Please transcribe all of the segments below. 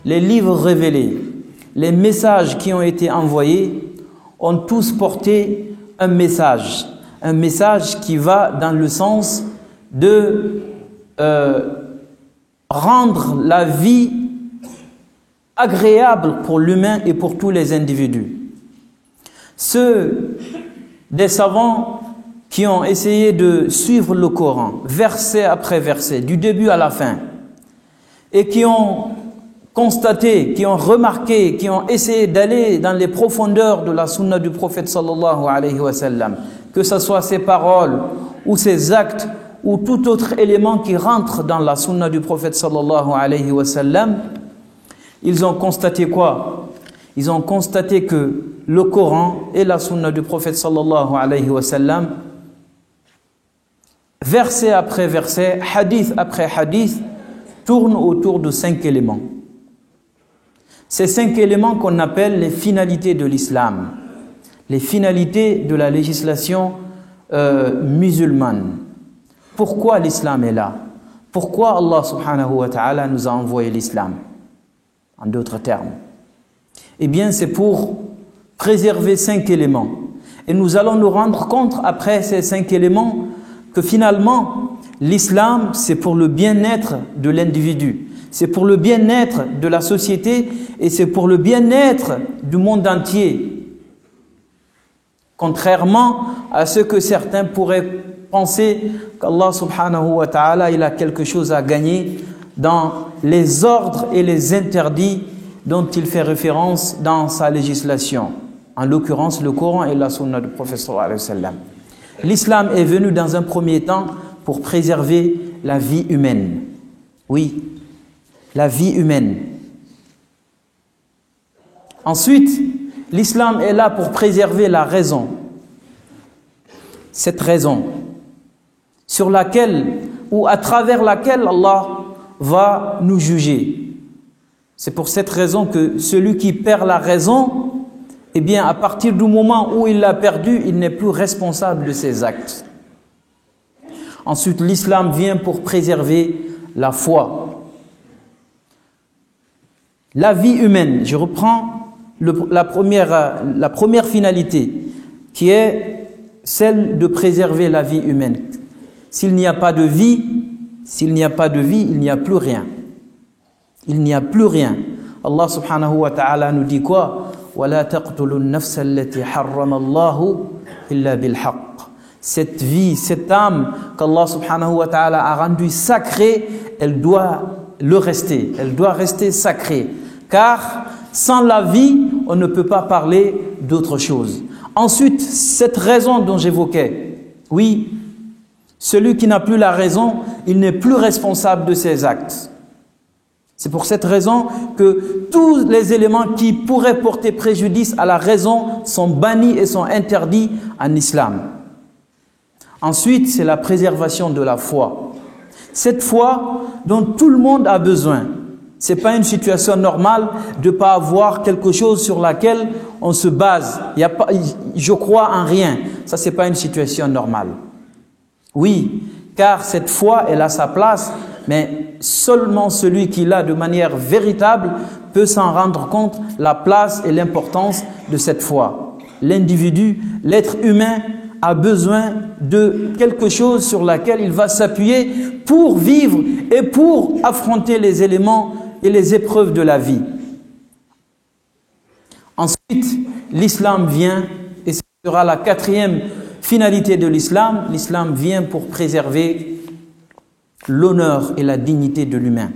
les livres révélés, les messages qui ont été envoyés ont tous porté un message qui va dans le sens de rendre la vie agréable pour l'humain et pour tous les individus. Ceux des savants qui ont essayé de suivre le Coran, verset après verset, du début à la fin, et qui ont constaté, qui ont remarqué, qui ont essayé d'aller dans les profondeurs de la sunna du prophète sallallahu alayhi wa sallam, que ce soit ses paroles ou ses actes ou tout autre élément qui rentre dans la sunna du prophète sallallahu alayhi wa sallam, ils ont constaté quoi? Ils ont constaté que le Coran et la sunna du prophète sallallahu alayhi wa sallam, verset après verset, hadith après hadith, tournent autour de 5 éléments. Ces 5 éléments qu'on appelle les finalités de l'islam, les finalités de la législation musulmane. Pourquoi l'islam est là? Pourquoi Allah subhanahu wa ta'ala nous a envoyé l'islam? En d'autres termes. Eh bien, c'est pour préserver 5 éléments. Et nous allons nous rendre compte, après ces 5 éléments, que finalement, l'islam, c'est pour le bien-être de l'individu. C'est pour le bien-être de la société et c'est pour le bien-être du monde entier. Contrairement à ce que certains pourraient penser qu'Allah subhanahu wa ta'ala, il a quelque chose à gagner dans les ordres et les interdits dont il fait référence dans sa législation. En l'occurrence, le Coran et la sunna du prophète sallallahu alayhi wa sallam. L'islam est venu dans un premier temps pour préserver la vie humaine. Oui, la vie humaine. Ensuite, l'islam est là pour préserver la raison. Cette raison sur laquelle ou à travers laquelle Allah va nous juger. C'est pour cette raison que celui qui perd la raison, eh bien, à partir du moment où il l'a perdu, il n'est plus responsable de ses actes. Ensuite, l'islam vient pour préserver la foi. La vie humaine, je reprends la première finalité, qui est celle de préserver la vie humaine. S'il n'y a pas de vie, il n'y a plus rien. Il n'y a plus rien. Allah subhanahu wa ta'ala nous dit quoi? وَلَا تَقْتُلُوا النَّفْسَ الَّتِي حَرَّمَ اللَّهُ إِلَّا بِالْحَقِّ. Cette vie, cette âme qu'Allah subhanahu wa ta'ala a rendue sacrée, elle doit rester sacrée. Car sans la vie, on ne peut pas parler d'autre chose. Ensuite, cette raison dont j'évoquais, oui, celui qui n'a plus la raison, il n'est plus responsable de ses actes. C'est pour cette raison que tous les éléments qui pourraient porter préjudice à la raison sont bannis et sont interdits en islam. Ensuite, c'est la préservation de la foi. Cette foi dont tout le monde a besoin. Ce n'est pas une situation normale de ne pas avoir quelque chose sur laquelle on se base. Je crois en rien. Ça, ce n'est pas une situation normale. Oui, car cette foi, elle a sa place, mais seulement celui qui l'a de manière véritable peut s'en rendre compte, la place et l'importance de cette foi. L'individu, l'être humain, a besoin de quelque chose sur laquelle il va s'appuyer pour vivre et pour affronter les éléments et les épreuves de la vie. Ensuite, l'islam vient, et ce sera la 4e finalité de l'islam. L'islam vient pour préserver l'honneur et la dignité de l'humain.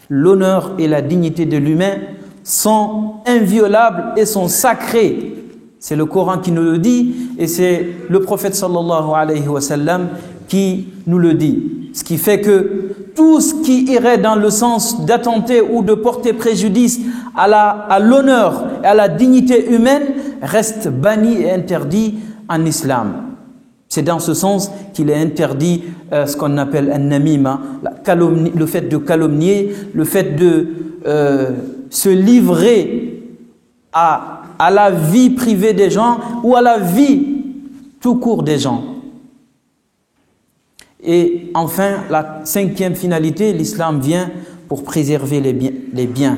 L'honneur et la dignité de l'humain sont inviolables et sont sacrés. C'est le Coran qui nous le dit et c'est le prophète sallallahu alayhi wa sallam qui nous le dit. Ce qui fait que tout ce qui irait dans le sens d'attenter ou de porter préjudice à l'honneur et à la dignité humaine reste banni et interdit en islam. C'est dans ce sens qu'il est interdit ce qu'on appelle un namima, le fait de calomnier, le fait de se livrer à la vie privée des gens ou à la vie tout court des gens. Et enfin, la 5e finalité, l'islam vient pour préserver les biens.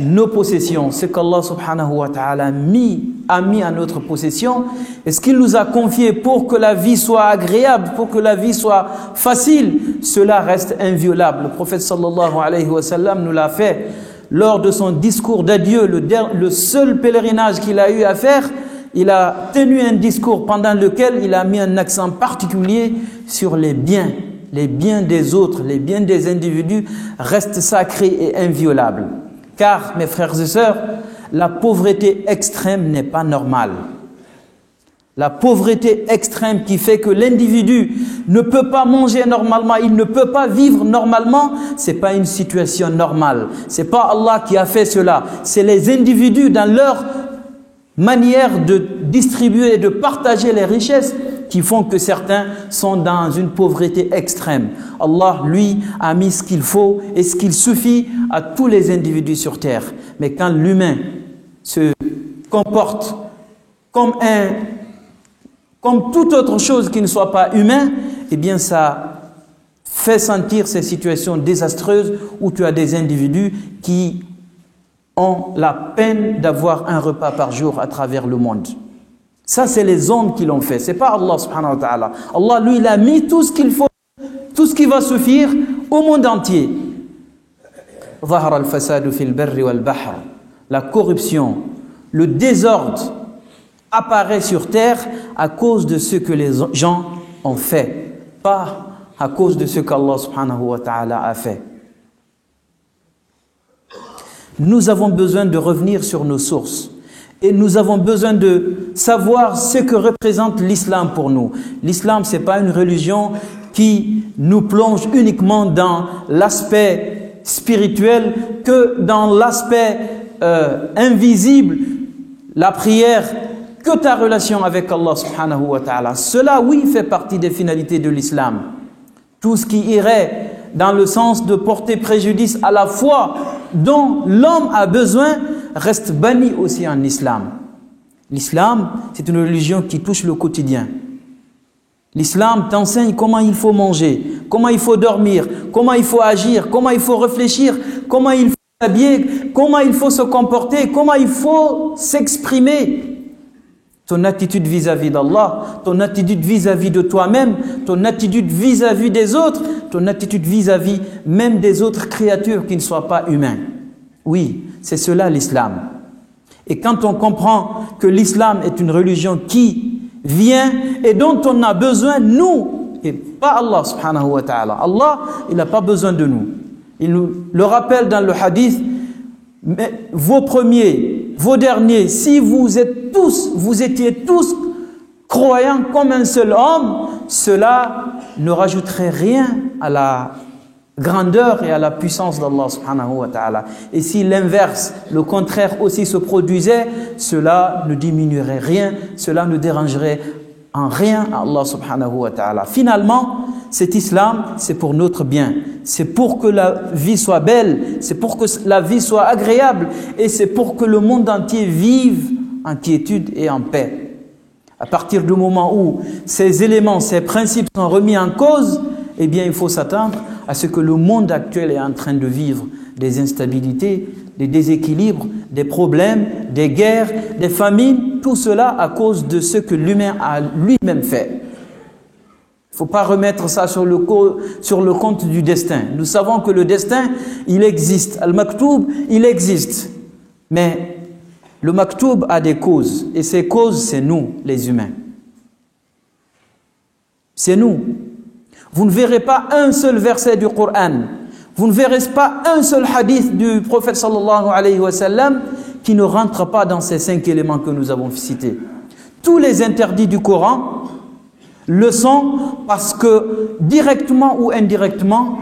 Nos possessions, ce qu'Allah subhanahu wa ta'ala a mis à notre possession, et ce qu'il nous a confié pour que la vie soit agréable, pour que la vie soit facile, cela reste inviolable. Le prophète sallallahu alayhi wa sallam nous l'a fait lors de son discours d'adieu, le seul pèlerinage qu'il a eu à faire. Il a tenu un discours pendant lequel il a mis un accent particulier sur les biens des autres, les biens des individus restent sacrés et inviolables. Car, mes frères et sœurs, la pauvreté extrême n'est pas normale. La pauvreté extrême qui fait que l'individu ne peut pas manger normalement, il ne peut pas vivre normalement, c'est pas une situation normale. C'est pas Allah qui a fait cela. C'est les individus dans leur manière de distribuer et de partager les richesses qui font que certains sont dans une pauvreté extrême. Allah, lui, a mis ce qu'il faut et ce qu'il suffit à tous les individus sur terre. Mais quand l'humain se comporte comme toute autre chose qui ne soit pas humain, eh bien ça fait sentir ces situations désastreuses où tu as des individus qui ont la peine d'avoir un repas par jour à travers le monde. Ça, c'est les hommes qui l'ont fait. C'est pas Allah subhanahu wa ta'ala. Allah, lui, il a mis tout ce qu'il faut, tout ce qui va suffire au monde entier. La corruption, le désordre apparaît sur terre à cause de ce que les gens ont fait, pas à cause de ce qu'Allah subhanahu wa ta'ala a fait. Nous avons besoin de revenir sur nos sources. Et nous avons besoin de savoir ce que représente l'islam pour nous. L'islam, ce n'est pas une religion qui nous plonge uniquement dans l'aspect spirituel que dans l'aspect invisible, la prière, que ta relation avec Allah subhanahu wa ta'ala. Cela, oui, fait partie des finalités de l'islam. Tout ce qui irait dans le sens de porter préjudice à la foi dont l'homme a besoin reste banni aussi en islam. L'islam, c'est une religion qui touche le quotidien. L'islam t'enseigne comment il faut manger, comment il faut dormir, comment il faut agir, comment il faut réfléchir, comment il faut s'habiller, comment il faut se comporter, comment il faut s'exprimer. Ton attitude vis-à-vis d'Allah, ton attitude vis-à-vis de toi-même, ton attitude vis-à-vis des autres, ton attitude vis-à-vis même des autres créatures qui ne soient pas humains. Oui, c'est cela l'islam. Et quand on comprend que l'islam est une religion qui vient et dont on a besoin, nous, et pas Allah subhanahu wa ta'ala. Allah, il n'a pas besoin de nous. Il nous le rappelle dans le hadith, mais vos premiers, vos derniers, si vous étiez tous croyants comme un seul homme, cela ne rajouterait rien à la grandeur et à la puissance d'Allah subhanahu wa ta'ala. Et si l'inverse, le contraire aussi se produisait, cela ne diminuerait rien, cela ne dérangerait en rien à Allah subhanahu wa ta'ala. Finalement, cet islam, c'est pour notre bien. C'est pour que la vie soit belle, c'est pour que la vie soit agréable et c'est pour que le monde entier vive en quiétude et en paix. À partir du moment où ces éléments, ces principes sont remis en cause, eh bien, il faut s'attendre à ce que le monde actuel est en train de vivre des instabilités, des déséquilibres, des problèmes, des guerres, des famines, tout cela à cause de ce que l'humain a lui-même fait. Il ne faut pas remettre ça sur le compte du destin. Nous savons que le destin, il existe. Al-Maktoub, il existe. Mais le Maktoub a des causes. Et ces causes, c'est nous, les humains. C'est nous. Vous ne verrez pas un seul verset du Coran. Vous ne verrez pas un seul hadith du prophète sallallahu alayhi wa sallam qui ne rentre pas dans ces 5 éléments que nous avons cités. Tous les interdits du Coran le sont parce que directement ou indirectement,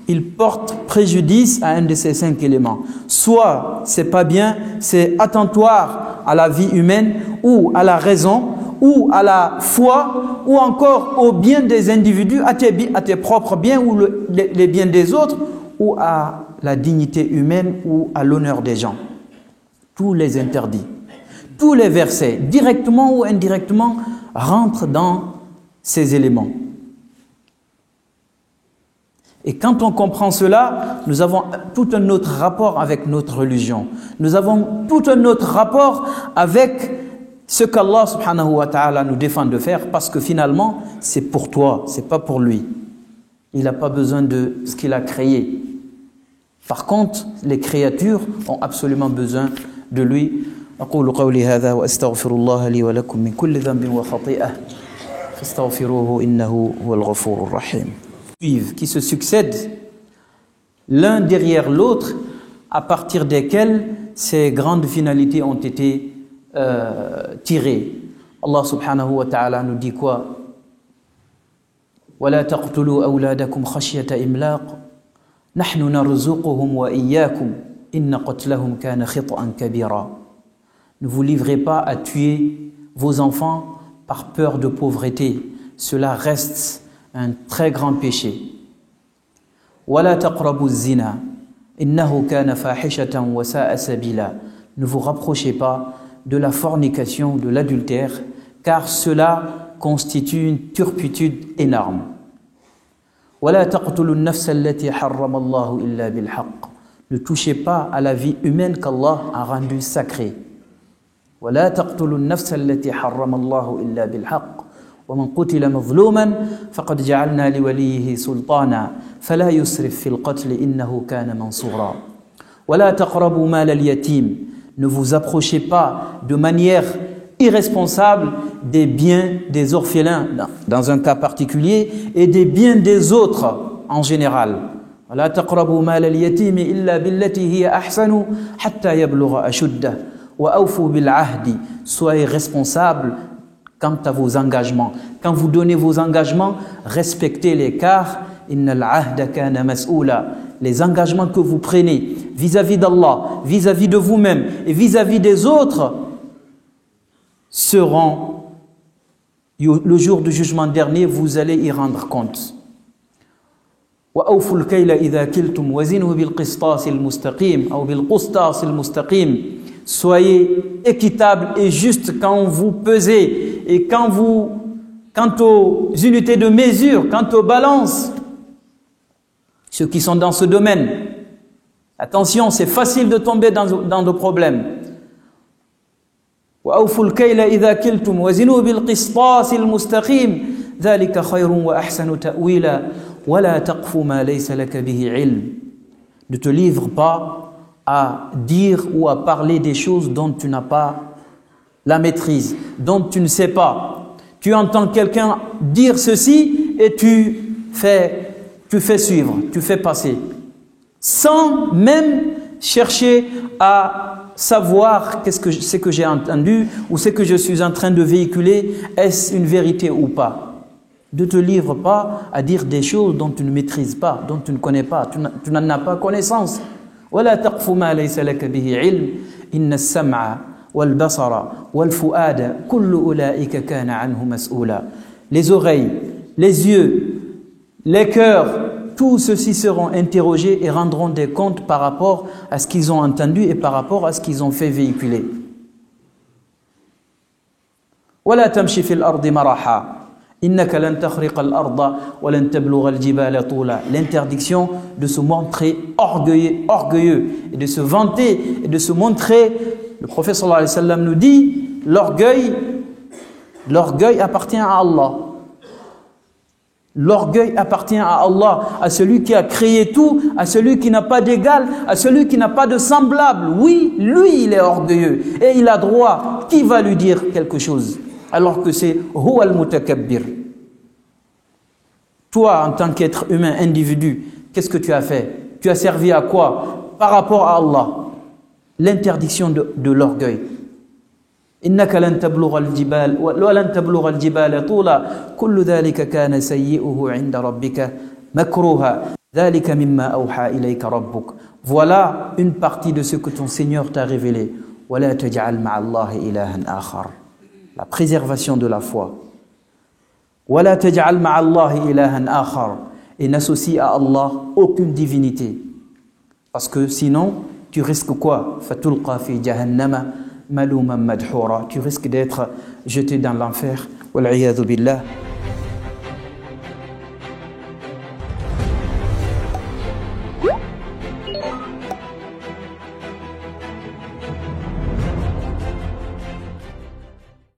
ils portent préjudice à un de ces 5 éléments. Soit c'est pas bien, c'est attentoire à la vie humaine ou à la raison ou à la foi ou encore au bien des individus, à tes propres biens ou les biens des autres ou à la dignité humaine ou à l'honneur des gens. Tous les interdits, tous les versets, directement ou indirectement, rentrent dans ces éléments. Et quand on comprend cela, nous avons tout un autre rapport avec notre religion. Nous avons tout un autre rapport avec ce qu'Allah subhanahu wa ta'ala nous défend de faire, parce que finalement, c'est pour toi, c'est pas pour lui. Il n'a pas besoin de ce qu'il a créé. Par contre, les créatures ont absolument besoin de lui. أقول قولي هذا وأستغفر الله لي ولكم من كل ذنب وخطيئة فاستغفروه إنه هو الغفور الرحيم. Qui se succèdent l'un derrière l'autre, à partir desquels ces grandes finalités ont été tirées. Allah subhanahu wa ta'ala nous dit quoi? ولا تقتلوا أولادكم خشية إملاق نحن نرزقهم وإياكم إن قتلهم كان خطأ كبيرا. Ne vous livrez pas à tuer vos enfants par peur de pauvreté. Cela reste un très grand péché. ولا تقربوا الزنا إنه كان فاحشة وساء سبيلا. Ne vous rapprochez pas de la fornication, de l'adultère, car cela constitue une turpitude énorme. ولا تقتلوا النفس التي حرم الله إلا بالحق. Ne touchez pas à la vie humaine qu'Allah a rendue sacrée. ولا تقتلوا النفس التي حرم الله إلا بالحق ومن قتل مظلوما فقد جعلنا لوليه سلطانا فلا يسرف في القتل إنه كان منصورا. ولا تقربوا مال اليتيم. Ne vous approchez pas de manière irresponsable des biens des orphelins dans un cas particulier et des biens des autres en général. ولا تقربوا مال اليتيم إلا بالتي هي أحسن حتى يبلغ أشده وأوفوا بالعهد. Soyez responsables quant à vos engagements. Quand vous donnez vos engagements, respectez-les, car innal ahda kana mas'oula. Les engagements que vous prenez vis-à-vis d'Allah, vis-à-vis de vous-même et vis-à-vis des autres seront, le jour du jugement dernier, vous allez y rendre compte. وأوفوا الكيل إذا كلتم وزنوا بالقسطاس المستقيم أو بالقسطاس المستقيم. Soyez équitable et juste quand vous pesez et quant aux unités de mesure, quant aux balances. Ceux qui sont dans ce domaine, attention, c'est facile de tomber dans des problèmes. وأوفوا الكيل إذا كلتم وزنوا بالقسطاس المستقيم ذلك خير وأحسن تأويلا ولا تقف ما ليس لك به علم. Ne te livre pas à dire ou à parler des choses dont tu n'as pas la maîtrise, dont tu ne sais pas. Tu entends quelqu'un dire ceci et tu fais suivre, tu fais passer, sans même chercher à savoir qu'est-ce que c'est que j'ai entendu ou ce que je suis en train de véhiculer, est-ce une vérité ou pas. Ne te livre pas à dire des choses dont tu ne maîtrises pas, dont tu ne connais pas, tu n'en as pas connaissance. ولا تقف ما ليس لك به علم إن السمع والبصر والفؤاد كل أولئك كان عنه مسؤولا. Les oreilles, les yeux, les cœurs, tous ceux-ci seront interrogés et rendront des comptes par rapport à ce qu'ils ont entendu et par rapport à ce qu'ils ont fait véhiculer. ولا تمشي في الأرض مرحا إنك لن تخرق الأرض ولن تبلغ الجبال طولا. L'interdiction de se montrer orgueilleux et de se vanter et de se montrer. Le prophète sallallahu alayhi wa sallam nous dit l'orgueil appartient à Allah. L'orgueil appartient à Allah, à celui qui a créé tout, à celui qui n'a pas d'égal, à celui qui n'a pas de semblable. Oui, lui, il est orgueilleux et il a droit. Qui va lui dire quelque chose? Alors que c'est huwa al-mutakabbir. Toi, en tant qu'être humain, individu, qu'est-ce que tu as fait? Tu as servi à quoi? Par rapport à Allah. L'interdiction de l'orgueil. إنك لن تبلغ الجبال ولن تبلغ الجبال طولا كل ذلك كان سيئه عند ربك مكروها ذلك مما أوحى إليك ربك. Voilà une partie de ce que ton Seigneur t'a révélé. ولا تجعل مع الله إلها آخر. La préservation de la foi. ولا تجعل مع الله إلها آخر. Et n'associe à Allah aucune divinité. Parce que sinon, tu risques quoi? فتلقى في جهنم ملوما مدحورا. Tu risques d'être jeté dans l'enfer. والعياذ بالله.